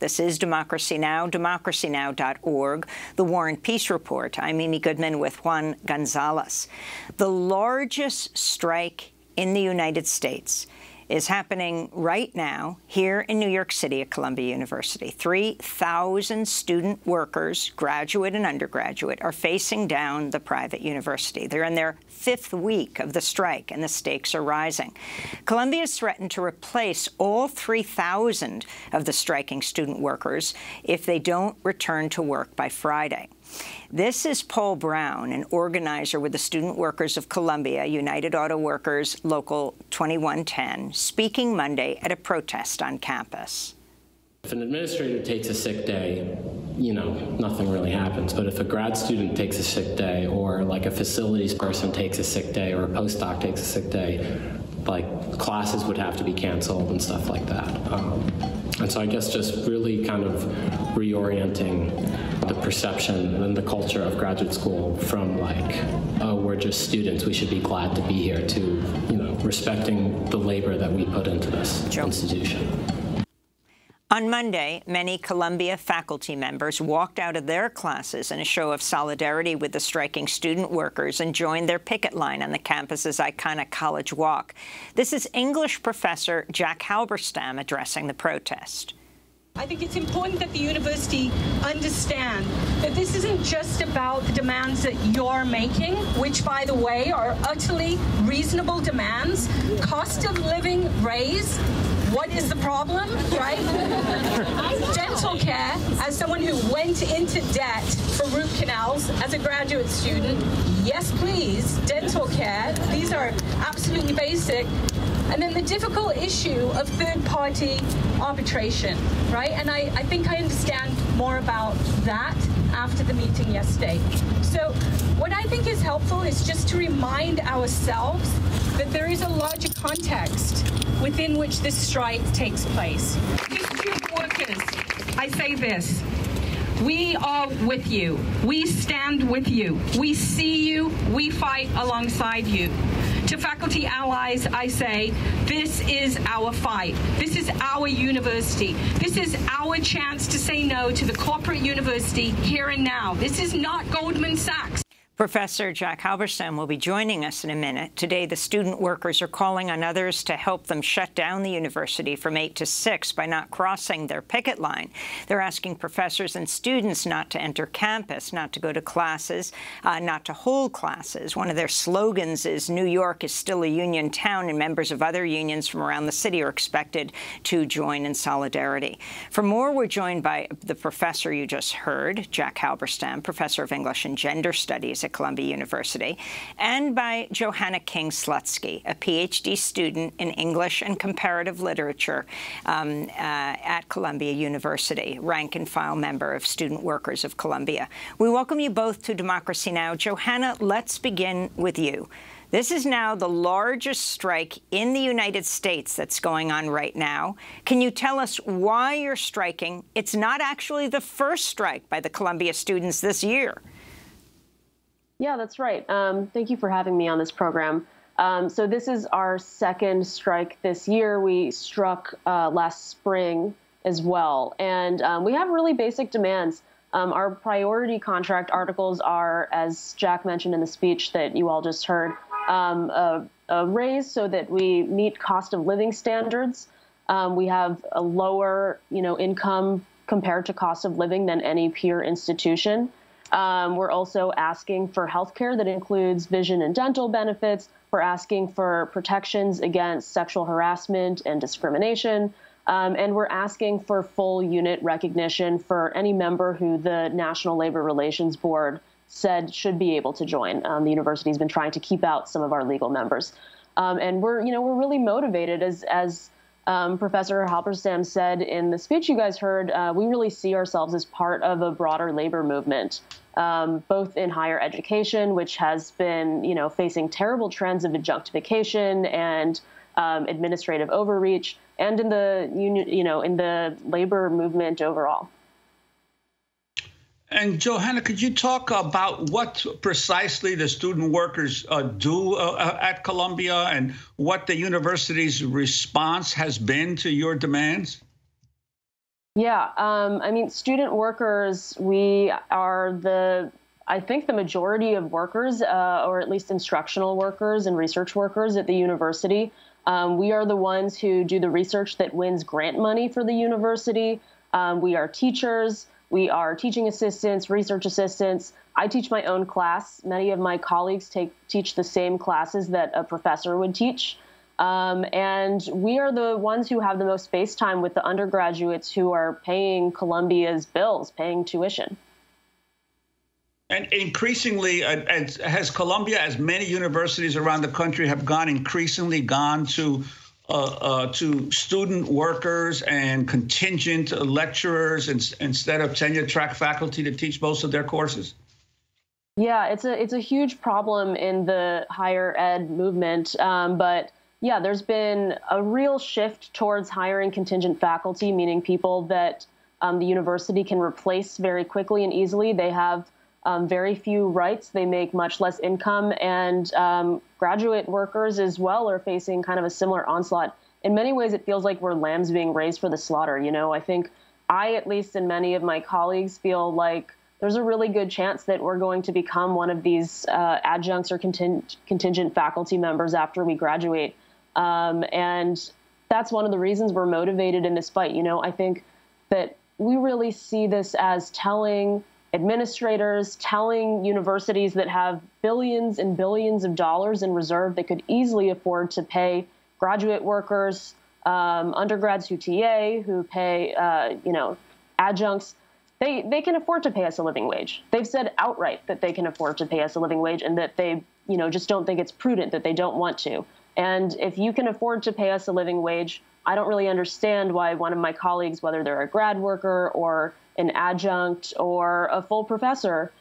This is Democracy Now!, democracynow.org, The War and Peace Report. I'm Mimi Goodman with Juan Gonzalez. The largest strike in the United States is happening right now here in New York City at Columbia University. 3,000 student workers, graduate and undergraduate, are facing down the private university. They're in their 5th week of the strike, and the stakes are rising. Columbia has threatened to replace all 3,000 of the striking student workers if they don't return to work by Friday. This is Paul Brown, an organizer with the Student Workers of Columbia, United Auto Workers Local 2110, speaking Monday at a protest on campus. If an administrator takes a sick day, nothing really happens. But if a grad student takes a sick day, or like a facilities person takes a sick day, or a postdoc takes a sick day, like classes would have to be canceled and stuff like that. And so I guess just really kind of reorienting the perception and the culture of graduate school from like, oh, we're just students, we should be glad to be here, to, respecting the labor that we put into this institution. On Monday, many Columbia faculty members walked out of their classes in a show of solidarity with the striking student workers and joined their picket line on the campus's iconic College Walk. This is English professor Jack Halberstam addressing the protest. I think it's important that the university understand that this isn't just about the demands that you're making, which, by the way, are utterly reasonable demands. Cost of living raise. What is the problem, right? Dental care, as someone who went into debt for root canals as a graduate student, yes, please, dental care. These are absolutely basic. And then the difficult issue of third-party arbitration, right? And I think I understand more about that after the meeting yesterday. So what I think is helpful is just to remind ourselves that there is a larger context within which this strike takes place. To student workers, I say this. We are with you. We stand with you. We see you. We fight alongside you. To faculty allies, I say, this is our fight. This is our university. This is our chance to say no to the corporate university here and now. This is not Goldman Sachs. Professor Jack Halberstam will be joining us in a minute. Today, the student workers are calling on others to help them shut down the university from 8 to 6 by not crossing their picket line. They're asking professors and students not to enter campus, not to go to classes, not to hold classes. One of their slogans is, New York is still a union town, and members of other unions from around the city are expected to join in solidarity. For more, we're joined by the professor you just heard, Jack Halberstam, professor of English and Gender Studies at Columbia University, and by Johannah King-Slutzky, a PhD student in English and Comparative Literature at Columbia University, rank and file member of Student Workers of Columbia. We welcome you both to Democracy Now! Johannah, let's begin with you. This is now the largest strike in the United States that's going on right now. Can you tell us why you're striking? It's not actually the first strike by the Columbia students this year. Yeah, that's right. Thank you for having me on this program. So this is our 2nd strike this year. We struck last spring as well. And we have really basic demands. Our priority contract articles are, as Jack mentioned in the speech that you all just heard, a raise so that we meet cost of living standards. We have a lower, income compared to cost of living than any peer institution. We're also asking for health care that includes vision and dental benefits. We're asking for protections against sexual harassment and discrimination. And we're asking for full unit recognition for any member who the National Labor Relations Board said should be able to join. The university's been trying to keep out some of our legal members. And we're really motivated, as Professor Halberstam said in the speech you guys heard. We really see ourselves as part of a broader labor movement, both in higher education, which has been, facing terrible trends of adjunctification and administrative overreach, and in the in the labor movement overall. And Johannah, could you talk about what precisely the student workers do at Columbia and what the university's response has been to your demands? Yeah, I mean, student workers, we are I think the majority of workers, or at least instructional workers and research workers at the university. We are the ones who do the research that wins grant money for the university. We are teachers. We are teaching assistants, research assistants. I teach my own class. Many of my colleagues teach the same classes that a professor would teach. And we are the ones who have the most face time with the undergraduates who are paying Columbia's bills, paying tuition. And increasingly, has Columbia, as many universities around the country have increasingly gone to student workers and contingent lecturers instead of tenure-track faculty to teach most of their courses? Yeah, it's a huge problem in the higher ed movement, but yeah, there's been a real shift towards hiring contingent faculty, meaning people that the university can replace very quickly and easily. They have very few rights. They make much less income, and graduate workers as well are facing kind of a similar onslaught. In many ways, it feels like we're lambs being raised for the slaughter. You know, I think at least, and many of my colleagues feel like there's a really good chance that we're going to become one of these adjuncts or contingent faculty members after we graduate. And that's one of the reasons we're motivated in this fight. You know, I think that we really see this as telling administrators, telling universities that have billions and billions of dollars in reserve that could easily afford to pay graduate workers, undergrads who TA, who pay, adjuncts. They can afford to pay us a living wage. They've said outright that they can afford to pay us a living wage and that they, just don't think it's prudent, that they don't want to. And if you can afford to pay us a living wage, I don't really understand why one of my colleagues, whether they're a grad worker or an adjunct or a full professor,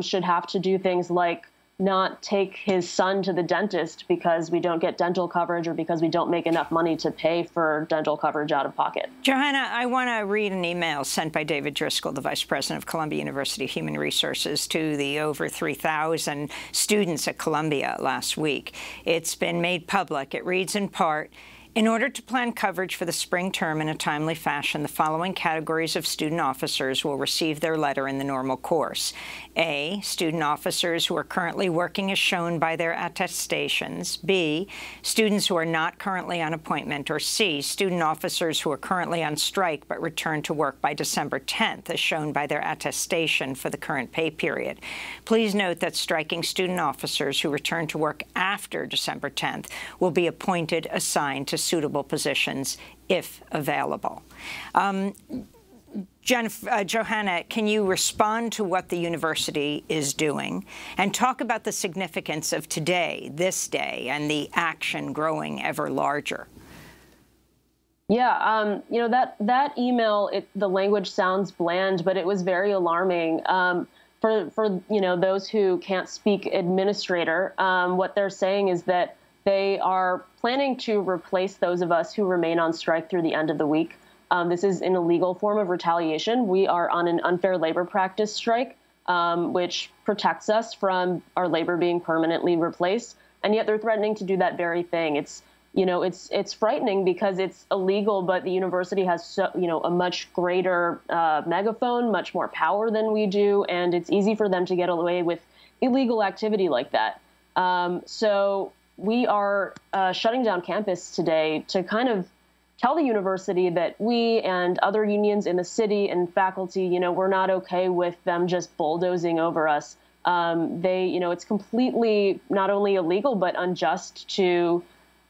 should have to do things like not take his son to the dentist because we don't get dental coverage or because we don't make enough money to pay for dental coverage out of pocket. Johanna, I want to read an email sent by David Driscoll, the Vice President of Columbia University Human Resources, to the over 3,000 students at Columbia last week. It's been made public. It reads in part, "In order to plan coverage for the spring term in a timely fashion, the following categories of student officers will receive their letter in the normal course. A, student officers who are currently working as shown by their attestations. B, students who are not currently on appointment. Or C, student officers who are currently on strike but return to work by December 10th, as shown by their attestation for the current pay period. Please note that striking student officers who return to work after December 10th will be appointed, assigned to suitable positions if available." Johanna, can you respond to what the university is doing and talk about the significance of today, this day, and the action growing ever larger? Yeah, that email, the language sounds bland, but it was very alarming. For those who can't speak administrator, what they're saying is that they are planning to replace those of us who remain on strike through the end of the week. This is an illegal form of retaliation. We are on an unfair labor practice strike, which protects us from our labor being permanently replaced. And yet they're threatening to do that very thing. It's frightening because it's illegal, but the university has a much greater megaphone, much more power than we do, and it's easy for them to get away with illegal activity like that. So we are shutting down campus today to kind of tell the university that we and other unions in the city and faculty, we're not okay with them just bulldozing over us. It's completely not only illegal, but unjust to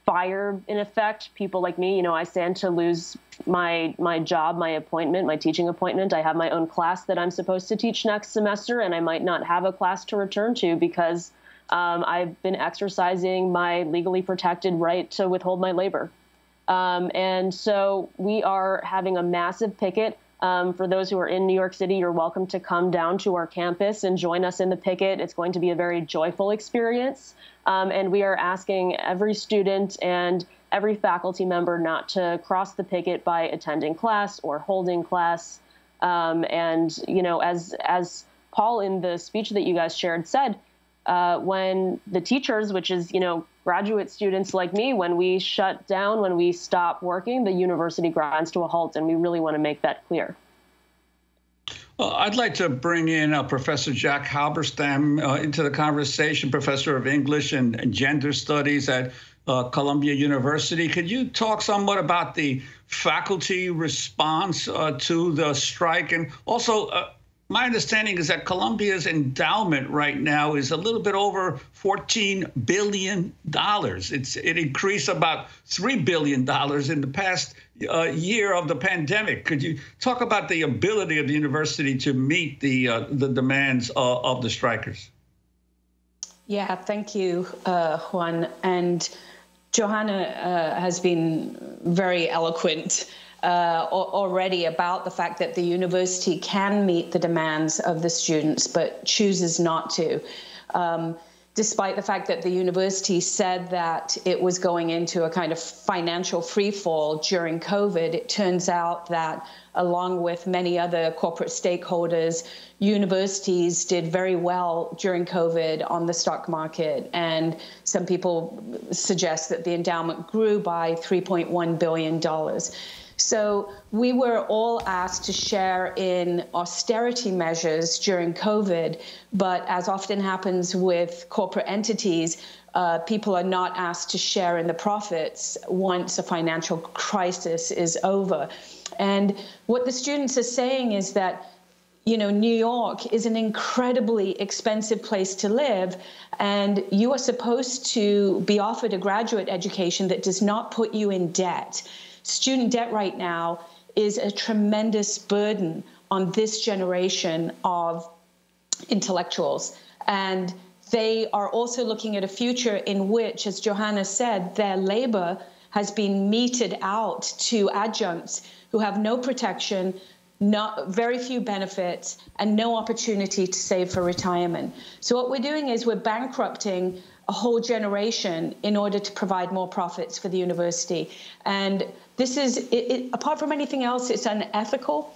fire, in effect, people like me. I stand to lose my job, my appointment, my teaching appointment. I have my own class that I'm supposed to teach next semester, and I might not have a class to return to because I've been exercising my legally protected right to withhold my labor. And so we are having a massive picket. For those who are in New York City, you're welcome to come down to our campus and join us in the picket. It's going to be a very joyful experience. And we are asking every student and every faculty member not to cross the picket by attending class or holding class. As Paul in the speech that you guys shared said, when the teachers, which is, graduate students like me, when we shut down, when we stop working, the university grinds to a halt, and we really want to make that clear. Well, I'd like to bring in Professor Jack Halberstam into the conversation, professor of English and Gender Studies at Columbia University. Could you talk somewhat about the faculty response to the strike? And also, my understanding is that Columbia's endowment right now is a little bit over $14 billion. It increased about $3 billion in the past year of the pandemic. Could you talk about the ability of the university to meet the demands of the strikers? Yeah, thank you, Juan. And Johannah has been very eloquent already about the fact that the university can meet the demands of the students, but chooses not to. Despite the fact that the university said that it was going into a kind of financial freefall during COVID, it turns out that, along with many other corporate stakeholders, universities did very well during COVID on the stock market. And some people suggest that the endowment grew by $3.1 billion. So we were all asked to share in austerity measures during COVID, but as often happens with corporate entities, people are not asked to share in the profits once a financial crisis is over. And what the students are saying is that, you know, New York is an incredibly expensive place to live, and you are supposed to be offered a graduate education that does not put you in debt. Student debt right now is a tremendous burden on this generation of intellectuals. And they are also looking at a future in which, as Johannah said, their labor has been meted out to adjuncts who have no protection, very few benefits, and no opportunity to save for retirement. So what we're doing is we're bankrupting a whole generation in order to provide more profits for the university. And this is, apart from anything else, it's unethical.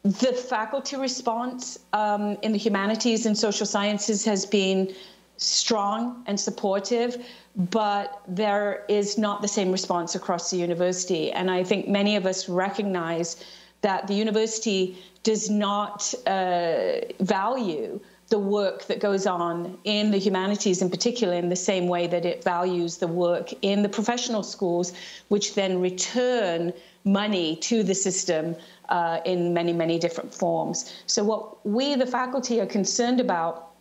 The faculty response in the humanities and social sciences has been strong and supportive, but there is not the same response across the university. And I think many of us recognize that the university does not value the work that goes on in the humanities in particular in the same way that it values the work in the professional schools, which then return money to the system in many, many different forms. So what we, the faculty, are concerned about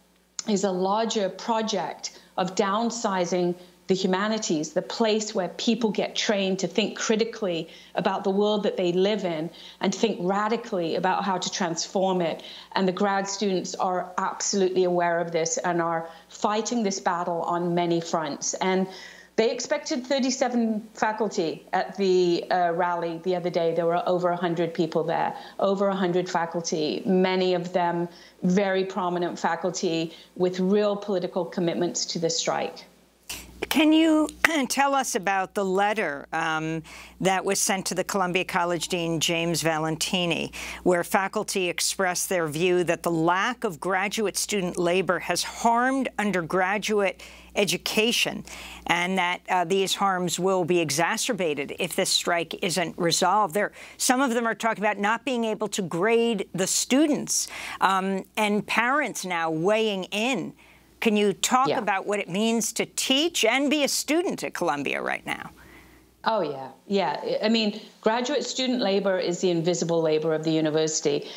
is a larger project of downsizing the humanities, the place where people get trained to think critically about the world that they live in and think radically about how to transform it. And the grad students are absolutely aware of this and are fighting this battle on many fronts. And they expected 37 faculty at the rally the other day. There were over 100 people there, over 100 faculty, many of them very prominent faculty with real political commitments to the strike. Can you tell us about the letter that was sent to the Columbia College Dean James Valentini, where faculty expressed their view that the lack of graduate student labor has harmed undergraduate education, and that these harms will be exacerbated if this strike isn't resolved? Some of them are talking about not being able to grade the students, and parents now weighing in. Can you talk about what it means to teach and be a student at Columbia right now? Oh, yeah. Yeah. I mean, graduate student labor is the invisible labor of the university.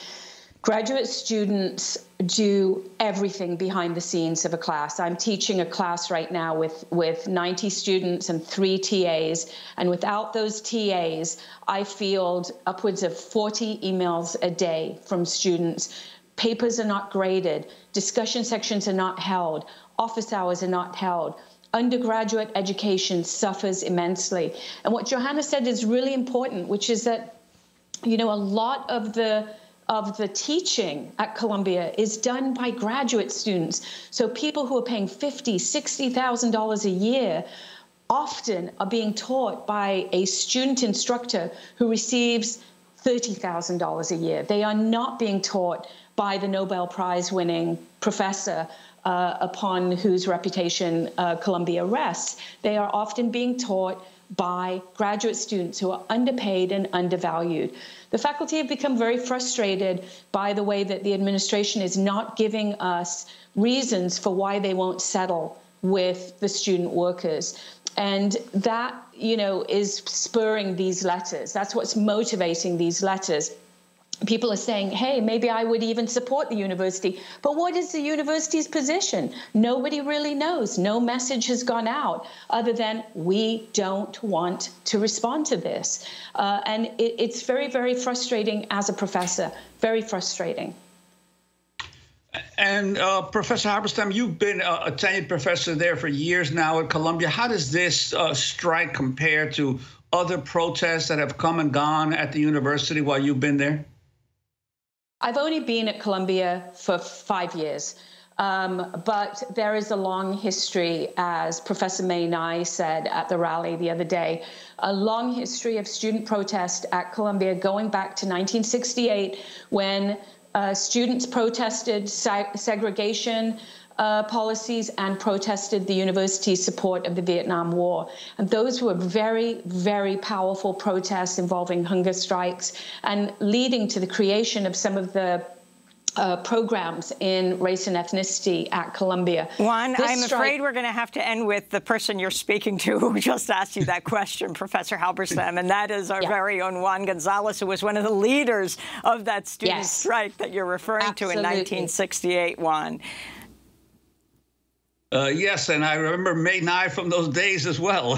Graduate students do everything behind the scenes of a class. I'm teaching a class right now with 90 students and 3 TAs. And without those TAs, I field upwards of 40 emails a day from students. Papers are not graded, discussion sections are not held, office hours are not held. Undergraduate education suffers immensely. And what Johannah said is really important, which is that, you know, a lot of the teaching at Columbia is done by graduate students. So people who are paying $50,000, $60,000 a year often are being taught by a student instructor who receives $30,000 a year. They are not being taught by the Nobel Prize-winning professor upon whose reputation Columbia rests. They are often being taught by graduate students who are underpaid and undervalued. The faculty have become very frustrated by the way that the administration is not giving us reasons for why they won't settle with the student workers. And that, you know, is spurring these letters. That's what's motivating these letters. People are saying, hey, maybe I would even support the university. But what is the university's position? Nobody really knows. No message has gone out other than we don't want to respond to this. And it's very, very frustrating as a professor, very frustrating. And Professor Halberstam, you've been a tenured professor there for years now at Columbia. How does this strike compare to other protests that have come and gone at the university while you've been there? I've only been at Columbia for 5 years, but there is a long history, as Professor May Nye said at the rally the other day, a long history of student protest at Columbia going back to 1968 when students protested segregation policies and protested the university's support of the Vietnam War. And those were very, very powerful protests involving hunger strikes and leading to the creation of some of the programs in race and ethnicity at Columbia. Juan, I'm afraid we're going to have to end with the person you're speaking to who just asked you that question, Professor Halberstam, and that is our very own Juan Gonzalez, who was one of the leaders of that student strike that you're referring to in 1968, Juan. Yes, and I remember May Nye from those days as well.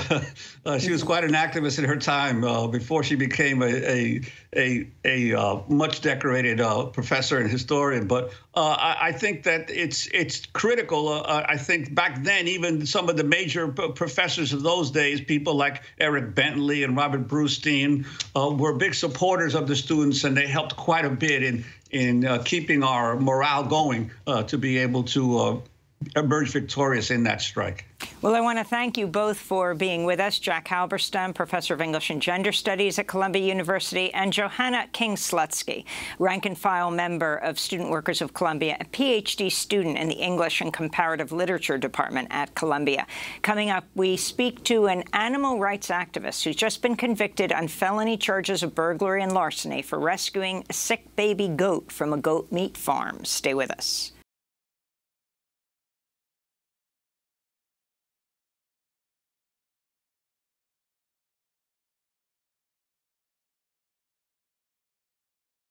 She was quite an activist in her time before she became a much decorated professor and historian. But I think that it's critical. I think back then, even some of the major professors of those days, people like Eric Bentley and Robert Brustein, were big supporters of the students, and they helped quite a bit in keeping our morale going to be able to emerge victorious in that strike. Well, I want to thank you both for being with us. Jack Halberstam, Professor of English and Gender Studies at Columbia University, and Johannah King-Slutzky, rank-and-file member of Student Workers of Columbia, a PhD student in the English and Comparative Literature Department at Columbia. Coming up, we speak to an animal rights activist who's just been convicted on felony charges of burglary and larceny for rescuing a sick baby goat from a goat meat farm. Stay with us.